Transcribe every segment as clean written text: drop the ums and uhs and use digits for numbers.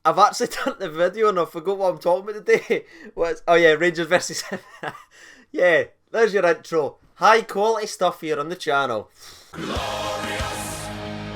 I've actually done the video and I forgot what I'm talking about today. Oh yeah, Rangers versus... Yeah, there's your intro. High quality stuff here on the channel. Glorious.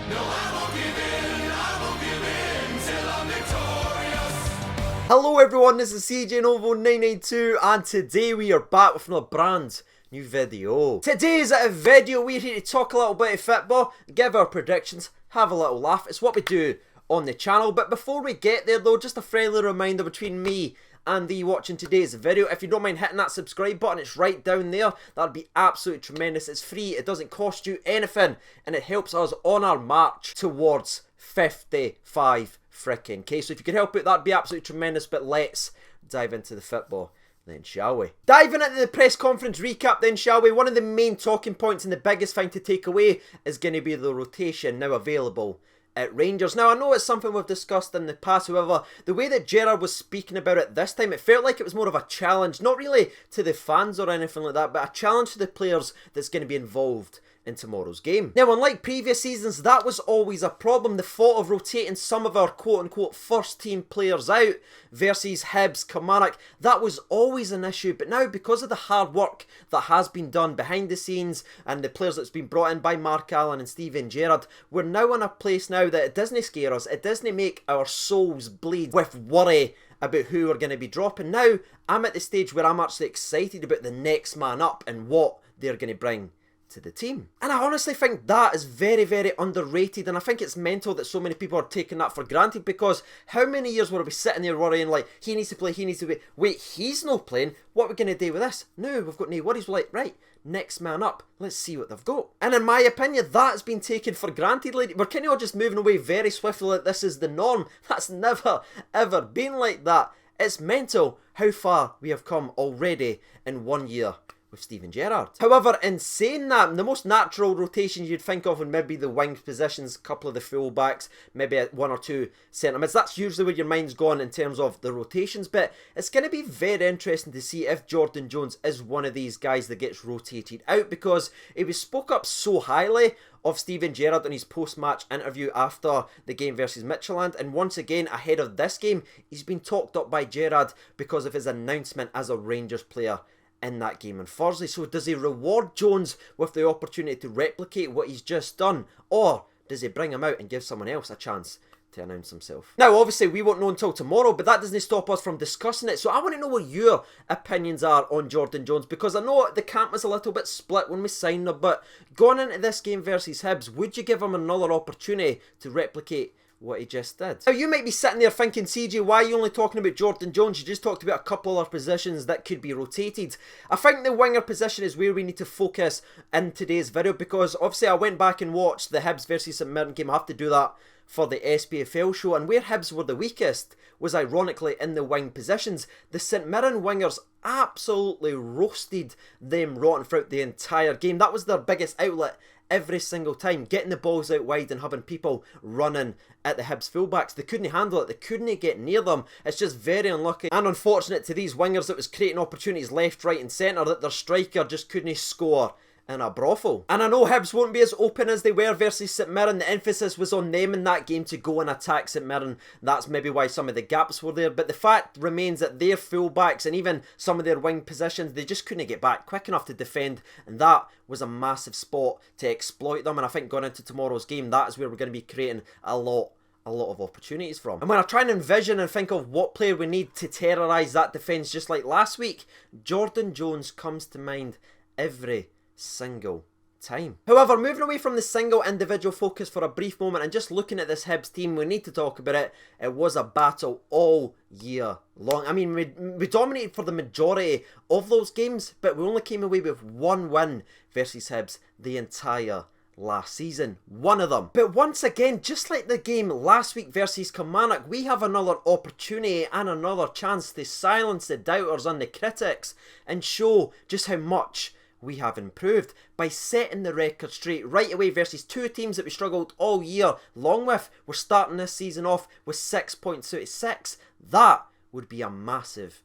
No, I won't give in till I'm victorious. Hello everyone, this is CJ Novo 992 and today we are back with another brand new video. Today's a video we're here to talk a little bit of football, give our predictions, have a little laugh. It's what we do on the channel. But before we get there though, just a friendly reminder between me and the watching today's video. If you don't mind hitting that subscribe button, it's right down there. That'd be absolutely tremendous. It's free, it doesn't cost you anything, and it helps us on our march towards 55 frickin' K. So if you could help it, that'd be absolutely tremendous. But let's dive into the football then, shall we? Diving into the press conference recap then, shall we? One of the main talking points and the biggest thing to take away is going to be the rotation now available at Rangers. Now, I know it's something we've discussed in the past, however, the way that Gerrard was speaking about it this time, it felt like it was more of a challenge, not really to the fans or anything like that, but a challenge to the players that's going to be involved in tomorrow's game. Now, unlike previous seasons, that was always a problem. The thought of rotating some of our quote-unquote first-team players out versus Hibs, Kilmarnock, that was always an issue. But now, because of the hard work that has been done behind the scenes and the players that's been brought in by Mark Allen and Steven Gerrard, we're now in a place now that it doesn't scare us, it doesn't make our souls bleed with worry about who we're going to be dropping. Now, I'm at the stage where I'm actually excited about the next man up and what they're going to bring to the team. And I honestly think that is very, very underrated, and I think it's mental that so many people are taking that for granted, because how many years were we sitting there worrying like, he needs to play, he needs to play, wait, he's not playing, what are we going to do with this? No, we've got no worries. We're like, right, next man up, let's see what they've got. And in my opinion, that's been taken for granted, lady. We're kind of all just moving away very swiftly like this is the norm. That's never, ever been like that. It's mental how far we have come already in 1 year with Steven Gerrard. However, in saying that, the most natural rotations you'd think of would maybe the wing positions, a couple of the full-backs, maybe one or two centre-mids. That's usually where your mind's gone in terms of the rotations, but it's going to be very interesting to see if Jordan Jones is one of these guys that gets rotated out, because he was spoke up so highly of Steven Gerrard in his post-match interview after the game versus Midtjylland, and once again ahead of this game, he's been talked up by Gerrard because of his announcement as a Rangers player in that game on Thursday. So does he reward Jones with the opportunity to replicate what he's just done, or does he bring him out and give someone else a chance to announce himself? Now, obviously, we won't know until tomorrow, but that doesn't stop us from discussing it. So I want to know what your opinions are on Jordan Jones, because I know the camp was a little bit split when we signed him, but going into this game versus Hibs, would you give him another opportunity to replicate what he just did? Now, you might be sitting there thinking, CJ, why are you only talking about Jordan Jones? You just talked about a couple other positions that could be rotated. I think the winger position is where we need to focus in today's video, because obviously I went back and watched the Hibs versus St Mirren game. I have to do that for the SPFL show, and where Hibs were the weakest was ironically in the wing positions. The St Mirren wingers absolutely roasted them rotten throughout the entire game. That was their biggest outlet every single time, getting the balls out wide and having people running at the Hibs fullbacks. They couldn't handle it, they couldn't get near them. It's just very unlucky and unfortunate to these wingers that was creating opportunities left, right and centre that their striker just couldn't score in a brothel. And I know Hibs won't be as open as they were versus St Mirren. The emphasis was on them in that game to go and attack St Mirren. That's maybe why some of the gaps were there, but the fact remains that their fullbacks and even some of their wing positions, they just couldn't get back quick enough to defend, and that was a massive spot to exploit them. And I think going into tomorrow's game, that is where we're going to be creating a lot of opportunities from. And when I try and envision and think of what player we need to terrorise that defence just like last week, Jordan Jones comes to mind every single time. However, moving away from the single individual focus for a brief moment and just looking at this Hibs team, we need to talk about it. It was a battle all year long. I mean, we dominated for the majority of those games, but we only came away with one win versus Hibs the entire last season. One of them. But once again, just like the game last week versus Kilmarnock, we have another opportunity and another chance to silence the doubters and the critics and show just how much we have improved by setting the record straight right away versus two teams that we struggled all year long with. We're starting this season off with 6 points out of 6. That would be a massive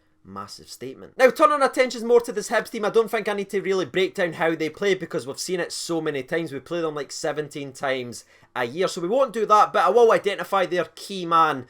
statement. Now, turning our attentions more to this Hibs team, I don't think I need to really break down how they play, because we've seen it so many times. We play them like 17 times a year, so we won't do that, but I will identify their key man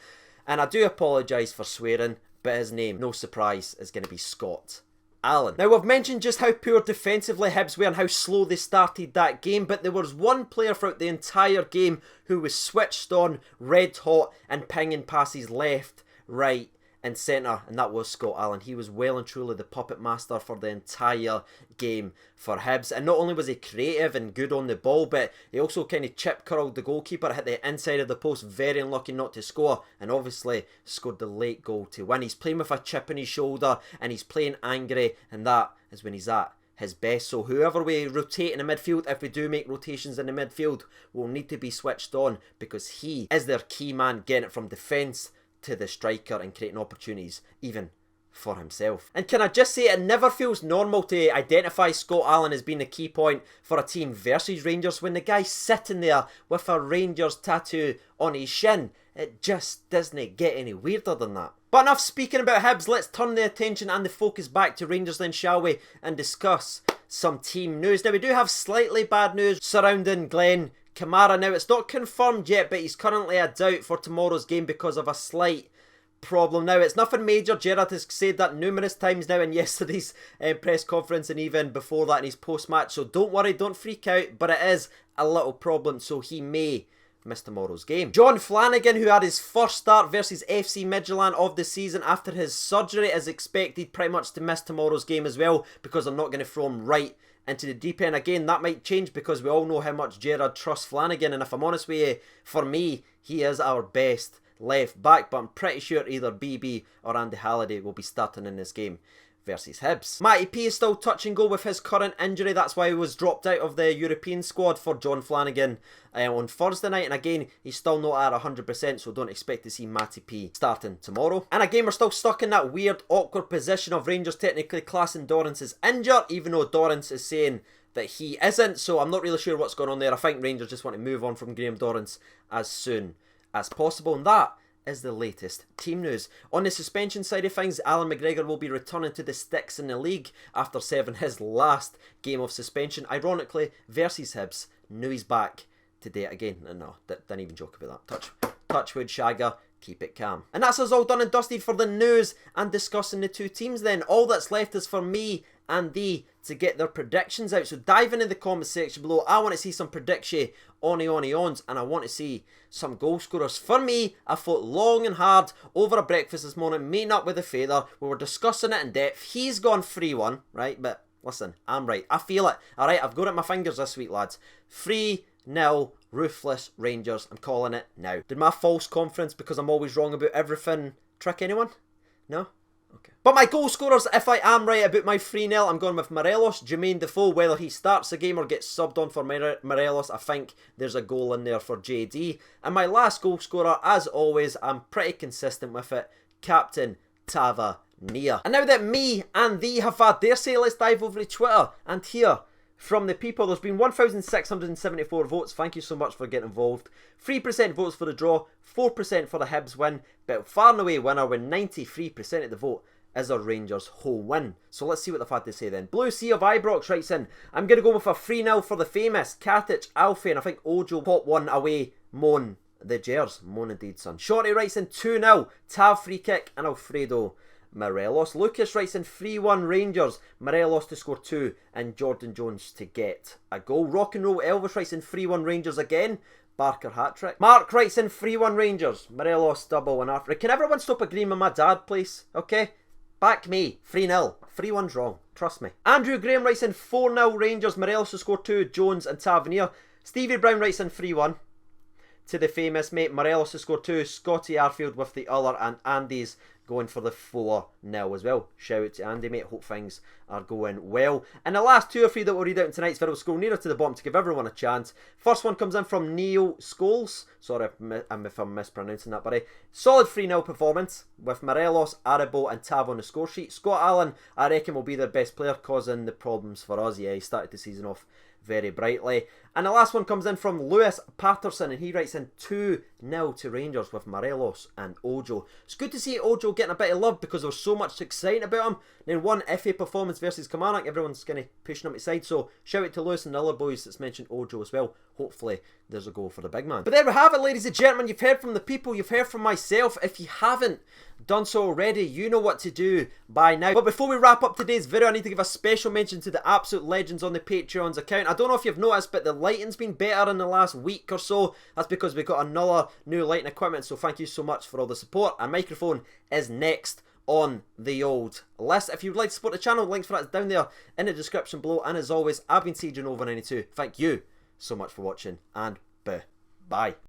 And I do apologise for swearing, but his name, no surprise, is going to be Scott Allen. Now, we've mentioned just how poor defensively Hibs were and how slow they started that game, but there was one player throughout the entire game who was switched on, red hot, and pinging passes left, right, and centre, and that was Scott Allen. He was well and truly the puppet master for the entire game for Hibs, and not only was he creative and good on the ball, but he also kind of chip curled the goalkeeper, hit the inside of the post, very unlucky not to score, and obviously scored the late goal to win. He's playing with a chip on his shoulder, and he's playing angry, and that is when he's at his best. So whoever we rotate in the midfield, if we do make rotations in the midfield, will need to be switched on, because he is their key man, getting it from defence to the striker and creating opportunities even for himself. And can I just say, it never feels normal to identify Scott Allen as being a key point for a team versus Rangers when the guy's sitting there with a Rangers tattoo on his shin. It just doesn't get any weirder than that. But enough speaking about Hibs, let's turn the attention and the focus back to Rangers then, shall we, and discuss some team news. Now, we do have slightly bad news surrounding Glenn Kamara. Now, it's not confirmed yet, but he's currently a doubt for tomorrow's game because of a slight problem. Now, it's nothing major. Gerrard has said that numerous times now in yesterday's press conference and even before that in his post-match, so don't worry, don't freak out, but it is a little problem, so he may miss tomorrow's game. John Flanagan, who had his first start versus FC Midtjylland of the season after his surgery, is expected pretty much to miss tomorrow's game as well, because they're not going to throw him right into the deep end. Again, that might change because we all know how much Gerrard trusts Flanagan, and if I'm honest with you, for me, he is our best left back, but I'm pretty sure either BB or Andy Halliday will be starting in this game versus Hibs. Matty P is still touch and go with his current injury. That's why he was dropped out of the European squad for John Flanagan on Thursday night, and again, he's still not at 100%, so don't expect to see Matty P starting tomorrow. And again, we're still stuck in that weird, awkward position of Rangers technically classing Dorrance as injured, even though Dorrance is saying that he isn't, so I'm not really sure what's going on there. I think Rangers just want to move on from Graham Dorrance as soon as possible, and that is the latest team news. On the suspension side of things, Alan McGregor will be returning to the sticks in the league after serving his last game of suspension, ironically versus Hibs. Knew he's back today again. No, didn't even joke about that. Touchwood, Shagger, keep it calm. And that's us all done and dusted for the news and discussing the two teams then. All that's left is for me and thee to get their predictions out. So dive into the comment section below. I want to see some prediction ons, and I want to see some goal scorers. For me, I thought long and hard over a breakfast this morning, meeting up with a feather. We were discussing it in depth. He's gone 3-1, right? But listen, I'm right. I feel it. Alright, I've got it in my fingers this week, lads. 3-0, ruthless Rangers. I'm calling it now. Did my false confidence, because I'm always wrong about everything, trick anyone? No? Okay. But my goal scorers, if I am right about my 3-0, I'm going with Morelos, Jermaine Defoe. Whether he starts the game or gets subbed on for Morelos, I think there's a goal in there for JD. And my last goal scorer, as always, I'm pretty consistent with it, Captain Tavernier. And now that me and thee have had their say, let's dive over to Twitter and hear from the people. There's been 1,674 votes. Thank you so much for getting involved. 3% votes for the draw, 4% for the Hibs win, but far and away winner with 93% of the vote is our Rangers home win. So let's see what they've had to say then. Blue Sea of Ibrox writes in, I'm going to go with a 3-0 for the famous Katic, Alfie, and I think Ojo pop one away, Moan the Gers. Moan indeed, son. Shorty writes in 2-0, Tav free kick, and Alfredo Morelos. Lucas writes in 3-1 Rangers, Morelos to score 2 and Jordan Jones to get a goal. Rock and Roll Elvis writes in 3-1 Rangers again, Barker hat-trick. Mark writes in 3-1 Rangers, Morelos double and after. Can everyone stop agreeing with my dad, please? Okay? Back me. 3-0. 3-1's wrong. Trust me. Andrew Graham writes in 4-0 Rangers, Morelos to score 2, Jones and Tavernier. Stevie Brown writes in 3-1 to the famous mate, Morelos to score 2, Scotty Arfield with the other, and Andy's going for the 4-0 as well. Shout out to Andy, mate. Hope things are going well. And the last 2 or 3 that we'll read out in tonight's video, scroll nearer to the bottom to give everyone a chance. First one comes in from Neil Scholes. Sorry if I'm mispronouncing that, buddy. Solid 3-0 performance with Morelos, Aribo and Tav on the score sheet. Scott Allen, I reckon, will be their best player, causing the problems for us. Yeah, he started the season off very brightly. And the last one comes in from Lewis Patterson, and he writes in 2-0 to Rangers with Morelos and Ojo. It's good to see Ojo getting a bit of love because there was so much exciting about him. And then one FA performance versus Kilmarnock, everyone's kind of pushing him aside. So shout out to Lewis and the other boys that's mentioned Ojo as well. Hopefully there's a goal for the big man. But there we have it, ladies and gentlemen. You've heard from the people, you've heard from myself. If you haven't done so already, you know what to do by now. But before we wrap up today's video, I need to give a special mention to the absolute legends on the Patreon's account. I don't know if you've noticed, but the lighting's been better in the last week or so. That's because we got another new lighting equipment, so thank you so much for all the support. A microphone is next on the old list. If you would like to support the channel, links for that is down there in the description below. And as always, I've been CJ Nova92. Thank you so much for watching, and bye.